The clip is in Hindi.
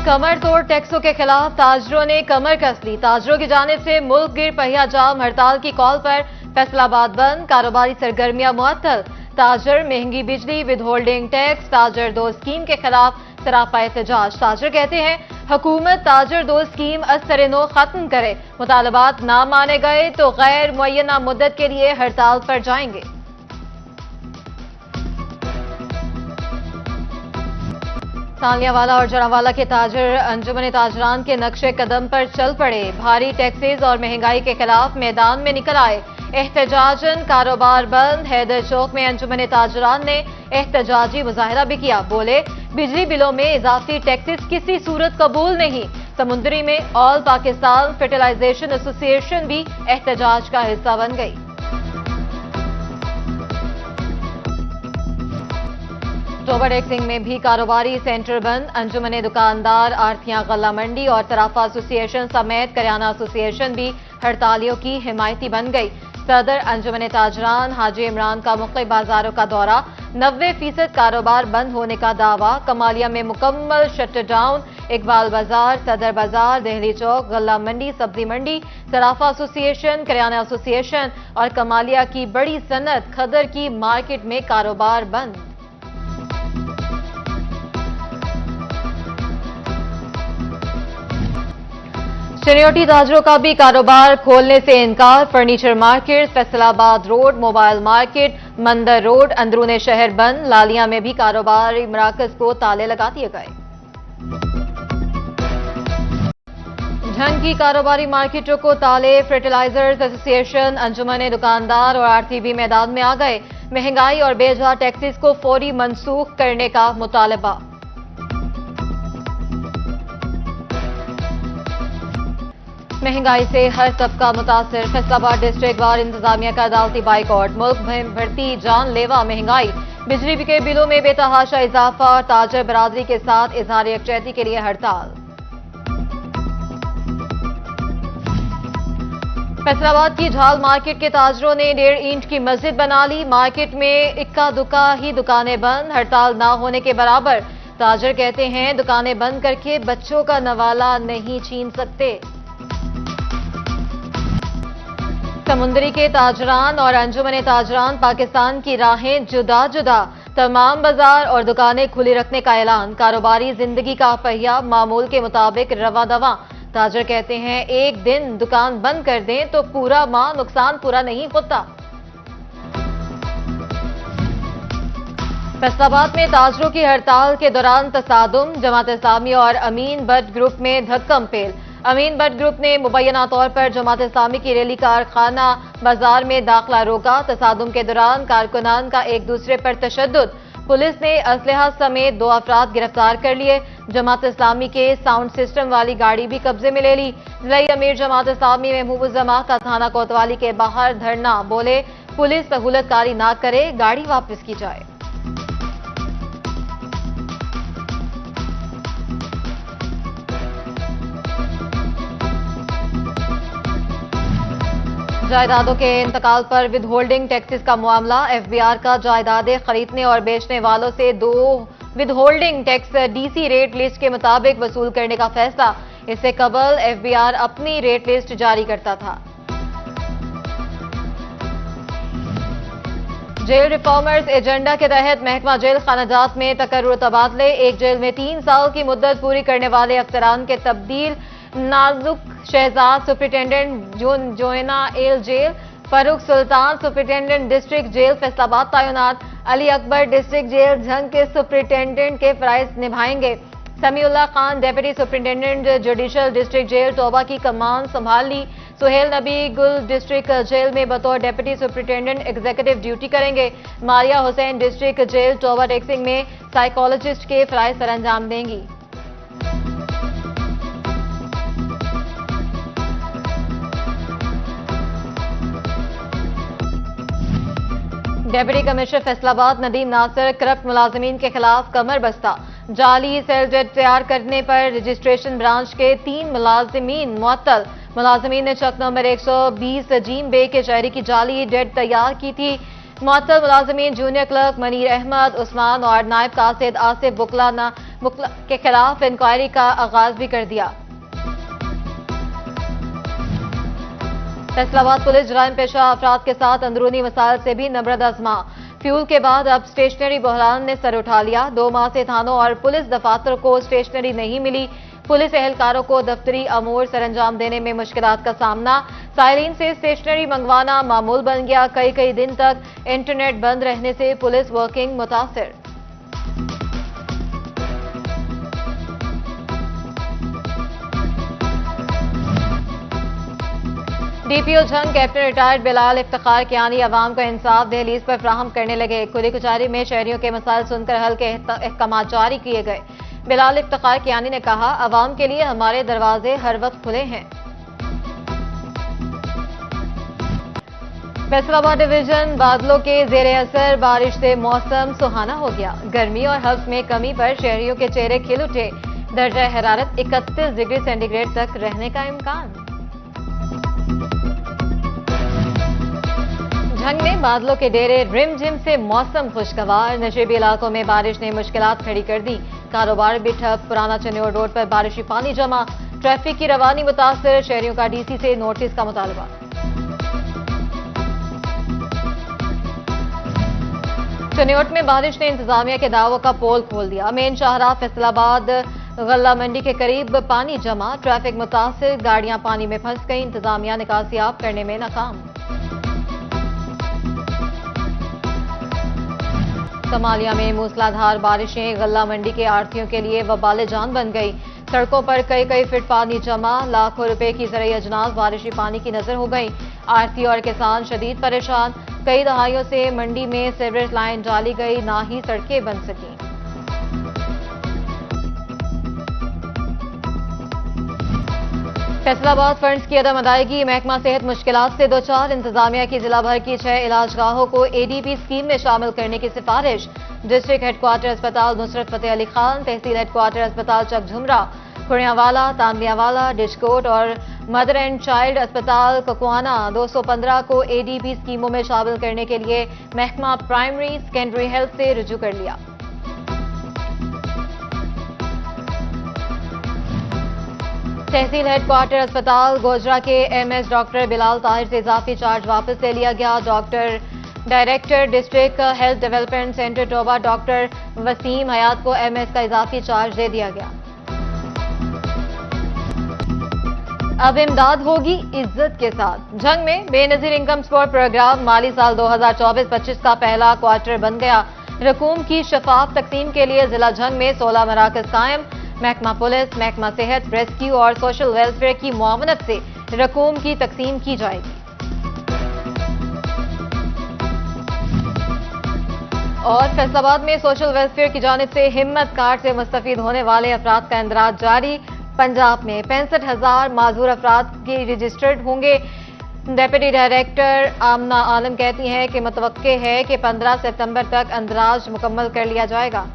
कमर तोड़ टैक्सों के खिलाफ ताजरों ने कमर कस ली। ताजरों की जानिब से मुल्क गिर पहिया जाम हड़ताल की कॉल पर फैसलाबाद बंद, कारोबारी सरगर्मियां मुअत्तल। ताजर महंगी बिजली, विद होल्डिंग टैक्स, ताजर दो स्कीम के खिलाफ सरापा एहतजाज। ताजर कहते हैं हुकूमत ताजर दो स्कीम अस्तरनो खत्म करे, मुतालबात ना माने गए तो गैर मुअय्यना मुद्दत के लिए हड़ताल पर जाएंगे। सालियावाला और जरावाला के ताजर अंजुमन ताजरान के नक्शे कदम पर चल पड़े। भारी टैक्सेस और महंगाई के खिलाफ मैदान में निकल आए। एहतजाजन कारोबार बंद। हैदर चौक में अंजुमन ताजरान ने एहतजाजी मुजाहरा भी किया। बोले बिजली बिलों में इजाफी टैक्सेस किसी सूरत कबूल नहीं। समुंदरी में ऑल पाकिस्तान फर्टिलाइजेशन एसोसिएशन भी एहतजाज का हिस्सा बन गई। टोबर एक्सिंग में भी कारोबारी सेंटर बंद। अंजुमन दुकानदार, आरतियां गल्ला मंडी और तराफा एसोसिएशन समेत करियाना एसोसिएशन भी हड़तालियों की हिमायती बन गई। सदर अंजुमन ताजरान हाजी इमरान का मुख्तलिफ बाजारों का दौरा। 90% कारोबार बंद होने का दावा। कमालिया में मुकम्मल शटडाउन। इकबाल बाजार, सदर बाजार, दहली चौक, गल्ला मंडी, सब्जी मंडी, तराफा एसोसिएशन, करियाना एसोसिएशन और कमालिया की बड़ी सनत खदर की मार्केट में कारोबार बंद। शनियोटी ताजरों का भी कारोबार खोलने से इनकार। Furniture market, Faisalabad road, mobile market, मंदर रोड, अंदरूने शहर बंद। लालिया में भी कारोबारी मराकज को ताले लगा दिए गए। झंग की कारोबारी मार्केटों को ताले। फर्टिलाइजर्स एसोसिएशन, अंजुमन दुकानदार और आरती भी मैदान में आ गए। महंगाई और बेजा टैक्सेस को फौरी मनसूख करने का मुतालबा। महंगाई से हर तबका मुतासिर। फैसलाबाद डिस्ट्रिक्ट बार इंतजामिया का अदालती बाइकआउट। मुल्क में बढ़ती जानलेवा महंगाई। बिजली के बिलों में बेतहाशा इजाफा। ताजर बरादरी के साथ इजहार यकजहती के लिए हड़ताल। फैसलाबाद की झाल मार्केट के ताजरों ने 1.5 ईंट की मस्जिद बना ली। मार्केट में इक्का दुक्का ही दुकानें बंद। हड़ताल ना होने के बराबर। ताजर कहते हैं दुकानें बंद करके बच्चों का नवाला नहीं छीन सकते। समुंदरी के ताजरान और अंजुमन ताजरान पाकिस्तान की राहें जुदा जुदा। तमाम बाजार और दुकानें खुली रखने का ऐलान। कारोबारी जिंदगी का पहिया मामूल के मुताबिक रवा दवा। ताजर कहते हैं एक दिन दुकान बंद कर दें तो पूरा माह नुकसान पूरा नहीं होता। फैसलाबाद में ताजरों की हड़ताल के दौरान तसादुम। जमात इस्लामी और अमीन बट ग्रुप में धक्कम पेल। अमीन बट ग्रुप ने मुबैना तौर पर जमात इस्लामी की रैली कारखाना बाजार में दाखिला रोका। तसादुम के दौरान कारकुनान का एक दूसरे पर तशद्दुद। पुलिस ने असलहा समेत 2 अफराद गिरफ्तार कर लिए। जमात इस्लामी के साउंड सिस्टम वाली गाड़ी भी कब्जे में ले ली। जिला अमीर जमात इस्लामी महबूबुज्जमा का थाना कोतवाली के बाहर धरना। बोले पुलिस सहूलतकारी ना करे, गाड़ी वापस की जाए। जायदादों के इंतकाल पर विद होल्डिंग टैक्सेस का मामला। एफबीआर का जायदादें खरीदने और बेचने वालों से 2 with holding tax DC rate list के मुताबिक वसूल करने का फैसला। इससे कबल एफबीआर अपनी रेट लिस्ट जारी करता था। जेल रिफॉर्मर्स एजेंडा के तहत महकमा जेल खानाजात में तकर्रुर तबादले। एक जेल में 3 साल की मुद्दत पूरी करने वाले अफसरान के तब्दील। नाजुक शहजाद सुप्रिंटेंडेंट जोयना एल jail. Farrukh Sultan superintendent district jail Faisalabad तैनात। अली अकबर डिस्ट्रिक्ट जेल झंग के सुप्रिंटेंडेंट के फराइज निभाएंगे। Samiullah Khan deputy superintendent judicial district jail Toba की कमान संभाल ली। सुहेल नबी गुल डिस्ट्रिक्ट जेल में बतौर डेप्यूटी सुप्रिंटेंडेंट एग्जीक्यूटिव ड्यूटी करेंगे। Maria Hussain district jail Toba एक्सिंग में साइकोलॉजिस्ट के फराइज सर अंजाम देंगी। Deputy commissioner Faisalabad Nadeem Nasir corrupt मुलाजमीन के खिलाफ कमर बस्ता। जाली सेल डेट तैयार करने पर रजिस्ट्रेशन ब्रांच के 3 मुलाजमीन मुअत्तल। मुलाजमीन ने चक नंबर 120 जीम बे के शहरी की जाली डेट तैयार की थी। मुअत्तल मुलाजमीन जूनियर क्लर्क मनीर अहमद उस्मान और नायब कासिद आसिफ बुकला के खिलाफ इंक्वायरी का आगाज भी कर दिया। फैसलाबाद पुलिस जराइम पेशा अफराद के साथ अंदरूनी मसाइल से भी नबरद आजमा। फ्यूल के बाद अब स्टेशनरी बहरान ने सर उठा लिया। 2 माह से थानों और पुलिस दफातर को स्टेशनरी नहीं मिली। पुलिस एहलकारों को दफ्तरी अमूर सरंजाम देने में मुश्किलात का सामना। साइलिन से स्टेशनरी मंगवाना मामूल बन गया। कई दिन तक इंटरनेट बंद रहने से पुलिस वर्किंग मुतासिर। DPO Jhang captain retired Bilal Iftikhar Kiani अवाम को इंसाफ दहलीज पर फ्राहम करने लगे। खुली कुचारी में शहरियों के मसाइल सुनकर हल के अहकाम जारी किए गए। बिलाल इफ्तिखार कियानी ने कहा, अवाम के लिए हमारे दरवाजे हर वक्त खुले हैं। फैसलाबाद डिवीजन बादलों के जेर असर बारिश से मौसम सुहाना हो गया। गर्मी और हफ्स में कमी पर शहरियों के चेहरे खिल उठे। दर्जा हरारत 31 डिग्री सेंटीग्रेड तक रहने का इम्कान। झंग में बादलों के डेरे, रिमझिम से मौसम खुशगवार। नशेबी इलाकों में बारिश ने मुश्किलात खड़ी कर दी। कारोबार भी ठप। पुराना चनियोर रोड पर बारिशी पानी जमा। ट्रैफिक की रवानी मुतासर। शहरियों का डीसी से नोटिस का मुतालबा। चनियोट में बारिश ने इंतजामिया के दावों का पोल खोल दिया। मेन शाहराह फैसलाबाद गल्ला मंडी के करीब पानी जमा। ट्रैफिक मुतासर। गाड़ियां पानी में फंस गई। इंतजामिया निकासियाब करने में नाकाम। कमालिया में मूसलाधार बारिशें गल्ला मंडी के आढ़तियों के लिए वबाले जान बन गई। सड़कों पर कई फीट पानी जमा। लाखों रुपए की ज़रई अजनास बारिशी पानी की नजर हो गई। आढ़ती और किसान शदीद परेशान। कई दहाइयों से मंडी में सीवरेज लाइन डाली गई, ना ही सड़कें बन सकी। फैसलाबाद फंड्स की अदम अदायगी। महकमा सेहत मुश्किलात से 2-4। इंतजामिया की जिला भर की 6 इलाजगाहों को एडीपी स्कीम में शामिल करने की सिफारिश। डिस्ट्रिक्ट हेडक्वार्टर अस्पताल नुसरत फतेह अली खान, तहसील हेडक्वार्टर अस्पताल चक झुमरा, खुड़ियावाला, तांदियावाला, डिशकोट और मदर एंड चाइल्ड अस्पताल ककुआना 215 को एडीपी स्कीमों में शामिल करने के लिए महकमा प्राइमरी सेकेंडरी हेल्थ से रुजू कर लिया। तहसील हेडक्वार्टर अस्पताल गोजरा के एमएस डॉक्टर बिलाल ताहिर से इजाफी चार्ज वापस ले लिया गया। Doctor director district health development centre Toba doctor Waseem Hayat को एमएस का इजाफी चार्ज दे दिया गया। अब इमदाद होगी इज्जत के साथ। झंग में बेनजीर इनकम सपोर्ट प्रोग्राम माली साल 2024-25 का पहला क्वार्टर बन गया। रकूम की शफाफ तकसीम के लिए जिला झंग में 16 मराकज कायम। महकमा पुलिस, महकमा सेहत, रेस्क्यू और सोशल वेलफेयर की मुआवनत से रकूम की तकसीम की जाएगी। और फैसलाबाद में सोशल वेलफेयर की जानिब से हिम्मत कार्ड से मुस्तफीद होने वाले अफराद का इंदराज जारी। पंजाब में 65,000 माजूर अफराद की रजिस्टर्ड होंगे। डेप्यूटी डायरेक्टर आमना आलम कहती हैं कि मुतवक्के है कि 15 सितंबर तक इंदराज मुकम्मल कर लिया जाएगा।